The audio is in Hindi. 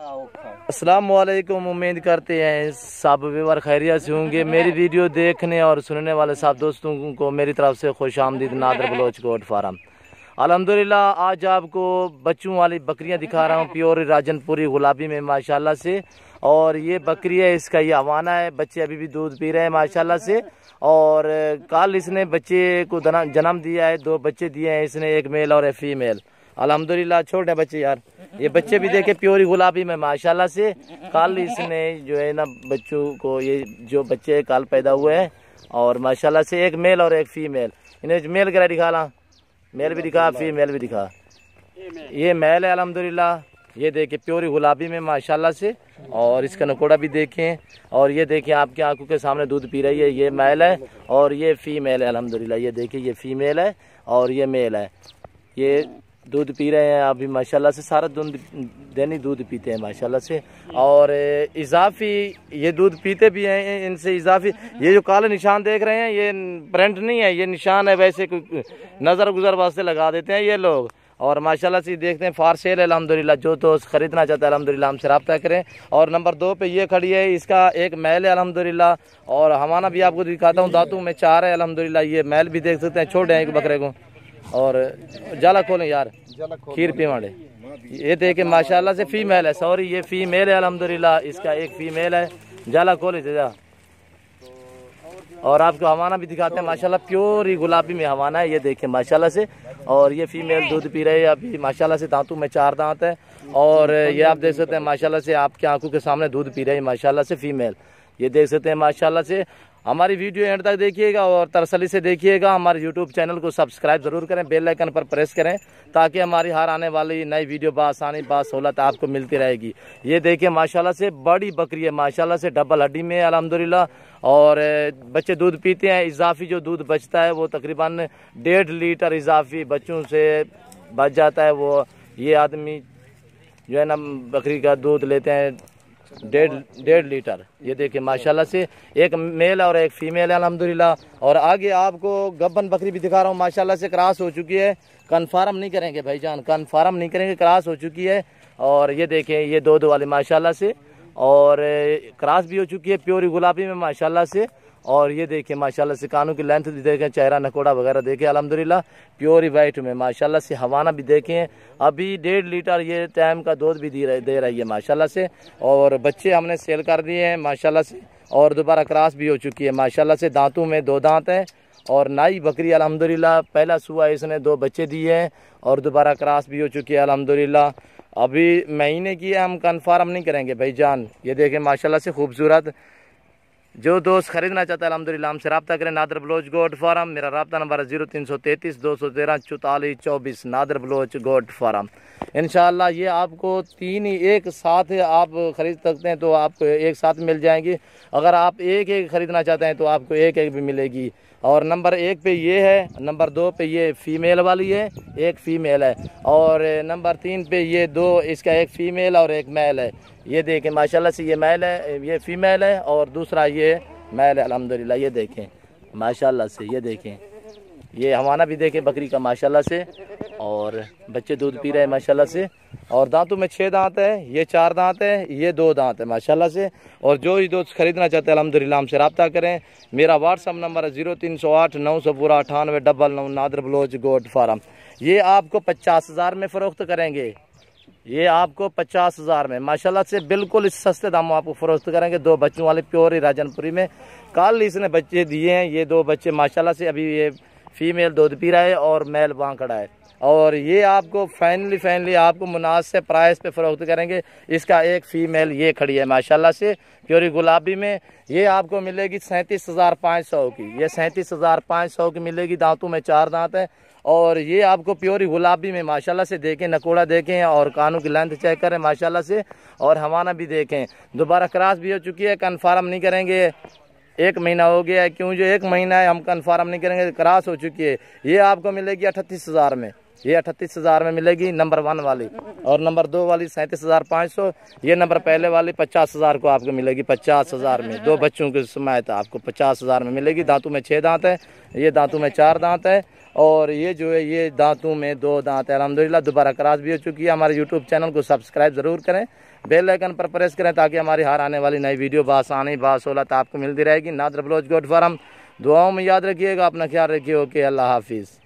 अस्सलाम वालेकुम। उम्मीद करते हैं सब व्यूअर खैरियत से होंगे। मेरी वीडियो देखने और सुनने वाले सब दोस्तों को मेरी तरफ से खुश आमदीद। Nadir Baloch goat farm. अल्हम्दुलिल्लाह आज आपको बच्चों वाली बकरियां दिखा रहा हूं, प्योर राजनपुरी गुलाबी में माशाल्लाह से। और ये बकरी है, इसका ये हवाना है। बच्चे अभी भी दूध पी रहे हैं माशाल्लाह से। और कल इसने बच्चे को जन्म दिया है, 2 बच्चे दिए हैं इसने, एक मेल और एक फीमेल। अल्हम्दुलिल्लाह छोटे बच्चे यार, ये बच्चे भी देखे प्योरी गुलाबी में माशाल्लाह से। कल इसने जो है ना बच्चों को, ये जो बच्चे कल पैदा हुए हैं और माशाल्लाह से एक मेल और एक फीमेल। इन्हें मेल करा दिखा ला, मेल भी दिखा फीमेल भी दिखा। ये मेल है अल्हम्दुलिल्लाह, ये देखिए प्योरी गुलाबी में माशाल्लाह से। और इसका नकोड़ा भी देखें, और ये देखिए आपकी आंखों के सामने दूध पी रही है। ये मेल है और ये फीमेल है अल्हम्दुलिल्लाह। ये देखिए ये फीमेल है और ये मेल है। ये दूध पी रहे हैं अभी माशाल्लाह से, सारा दैनिक दूध पीते हैं माशाल्लाह से। और इजाफी ये दूध पीते भी हैं इनसे इजाफी। ये जो काले निशान देख रहे हैं ये प्रिंट नहीं है, ये निशान है, वैसे नज़र गुजर वास्ते लगा देते हैं ये लोग। और माशाल्लाह से देखते हैं फार सेल है अल्हम्दुलिल्लाह। जो तो ख़रीदना चाहता है अल्हम्दुलिल्लाह हमसे रब्ता करें। और नंबर 2 पे ये खड़ी है, इसका एक मैल है अल्हम्दुलिल्लाह। और हमारा भी आपको दिखाता हूँ, दांतों में 4 है अल्हम्दुलिल्लाह। ये मैल भी देख सकते हैं, छोटे हैं एक बकरे को। और जाला खोलें यार, खीर पीवाड़े। ये देखे माशाल्लाह से फीमेल है, सॉरी ये फीमेल है अल्हम्दुलिल्लाह। इसका एक फीमेल है, जाला खोले जा। और आपको हवाना भी दिखाते हैं माशाल्लाह, प्योर ही गुलाबी में हवाना है। ये देखें माशाल्लाह से। और ये फीमेल दूध पी रही है अभी माशाल्लाह से, दांतों में 4 दांत है। और ये आप देख सकते हैं माशाल्लाह से, आपकी आंखों के सामने दूध पी रही है माशाल्लाह से फीमेल। ये देख सकते हैं माशाल्लाह से। हमारी वीडियो एंड तक देखिएगा और तसल्ली से देखिएगा। हमारे यूट्यूब चैनल को सब्सक्राइब ज़रूर करें, बेल आइकन पर प्रेस करें, ताकि हमारी हर आने वाली नई वीडियो बासानी बासहूलत आपको मिलती रहेगी। ये देखिए माशाल्लाह से बड़ी बकरी है माशाल्लाह से, डबल हड्डी में अल्हम्दुलिल्लाह। और बच्चे दूध पीते हैं, इजाफी जो दूध बचता है वो तकरीबन 1.5 लीटर इजाफी बच्चों से बच जाता है। वो ये आदमी जो है ना बकरी का दूध लेते हैं 1.5 लीटर। ये देखिए माशाल्लाह से, एक मेल और एक फीमेल है अल्हम्दुलिल्लाह। और आगे आपको गब्बन बकरी भी दिखा रहा हूँ माशाल्लाह से, क्रॉस हो चुकी है। कन्फर्म नहीं करेंगे भाईजान, कन्फर्म नहीं करेंगे, क्रॉस हो चुकी है। और ये देखें ये 2 वाली माशाल्लाह से, और क्रॉस भी हो चुकी है प्योरी गुलाबी में माशाल्लाह से। और ये देखिए माशाल्लाह से, कानों की लेंथ भी देखें, चेहरा नकोड़ा वगैरह देखें अल्हम्दुलिल्लाह, प्योरी वाइट में माशाल्लाह से। हवाना भी देखें, अभी 1.5 लीटर ये टाइम का दूध भी दे रही है माशाल्लाह से। और बच्चे हमने सेल कर दिए हैं माशाल्लाह से। और दोबारा क्रॉस भी हो चुकी है माशाल्लाह से, दांतों में 2 दांत हैं। और नाई बकरी अल्हम्दुलिल्लाह, पहला सुआ इसने 2 बच्चे दिए हैं। और दोबारा क्रॉस भी हो चुकी है अल्हम्दुलिल्लाह। अभी महीने की है, हम कन्फर्म नहीं करेंगे भाईजान। ये देखें माशाल्लाह से खूबसूरत। जो दोस्त खरीदना चाहता है अल्हम्दुलिल्लाह हमसे रब्ता करें। Nadir Baloch goat farm. मेरा रब्ता नंबर है 0333 213 44 24। Nadir Baloch goat farm. इंशाअल्लाह ये आपको 3 ही एक साथ आप ख़रीद सकते हैं, तो आपको एक साथ मिल जाएंगी। अगर आप एक ख़रीदना चाहते हैं तो आपको एक भी मिलेगी। और नंबर 1 पे ये है, नंबर 2 पे ये फीमेल वाली है, एक फीमेल है। और नंबर 3 पे ये 2, इसका एक फीमेल और एक मेल है। ये देखें माशाल्लाह से, ये मेल है, ये फीमेल है, और दूसरा ये मेल है अल्हम्दुलिल्लाह। ये देखें माशाल्लाह से, ये देखें ये हवाना भी देखें बकरी का माशाल्लाह से। और बच्चे दूध पी रहे हैं माशाल्लाह से। और दांतों में 6 दांत है, ये 4 दांत है, ये 2 दांत है माशाल्लाह से। और जो ही दोस्त खरीदना चाहते हैं अल्हम्दुलिल्लाह हमसे रब्ता करें। मेरा व्हाट्सअप नंबर है 0308 900 98 99। Nadir Baloch goat farm. ये आपको 50,000 में फ़रोख्त करेंगे, ये आपको 50,000 में माशाल्लाह से बिल्कुल इस सस्ते दामों आपको फ़रोख्त करेंगे। 2 बच्चों वाले प्योर राजनपुरी में। कल इसने बच्चे दिए हैं, ये 2 बच्चे माशाल्लाह से। अभी ये फीमेल दूध पी रहा है और मेल वहाँ खड़ा है। और ये आपको फाइनली आपको मुनासिब प्राइस पे फ़रोख्त करेंगे। इसका एक फीमेल ये खड़ी है माशाल्लाह से, प्योरी गुलाबी में। ये आपको मिलेगी 37,500 की, ये 37,500 की मिलेगी। दांतों में 4 दांत है। और ये आपको प्योरी गुलाबी में माशाल्लाह से देखें, नकोड़ा देखें और कानों की लेंथ चेक करें माशाल्लाह से। और हवाना भी देखें, दोबारा क्रॉस भी हो चुकी है, कन्फर्म नहीं करेंगे। 1 महीना हो गया है, क्यों जो 1 महीना है हम कन्फर्म नहीं करेंगे, क्रॉस हो चुकी है। ये आपको मिलेगी 38,000 में, ये 38,000 में मिलेगी नंबर 1 वाली। और नंबर 2 वाली 37,500। ये नंबर पहले वाली 50,000 को आपको मिलेगी, 50,000 में। 2 बच्चों की समायत आपको 50,000 में मिलेगी। दांतों में 6 दांत है, ये दांतों में 4 दांत है। और ये जो है ये दांतों में 2 दांत है अल्हम्दुलिल्लाह। दोबारा क्रॉस भी हो चुकी है। हमारे यूट्यूब चैनल को सब्सक्राइब ज़रूर करें। बेल आइकन पर प्रेस करें ताकि हमारी हर आने वाली नई वीडियो बासानी बासोलत आपको मिलती रहेगी। नादर बलोच गोट फार्म, दुआओं में याद रखिएगा, अपना ख्याल रखिए। ओके, अल्लाह हाफिज़।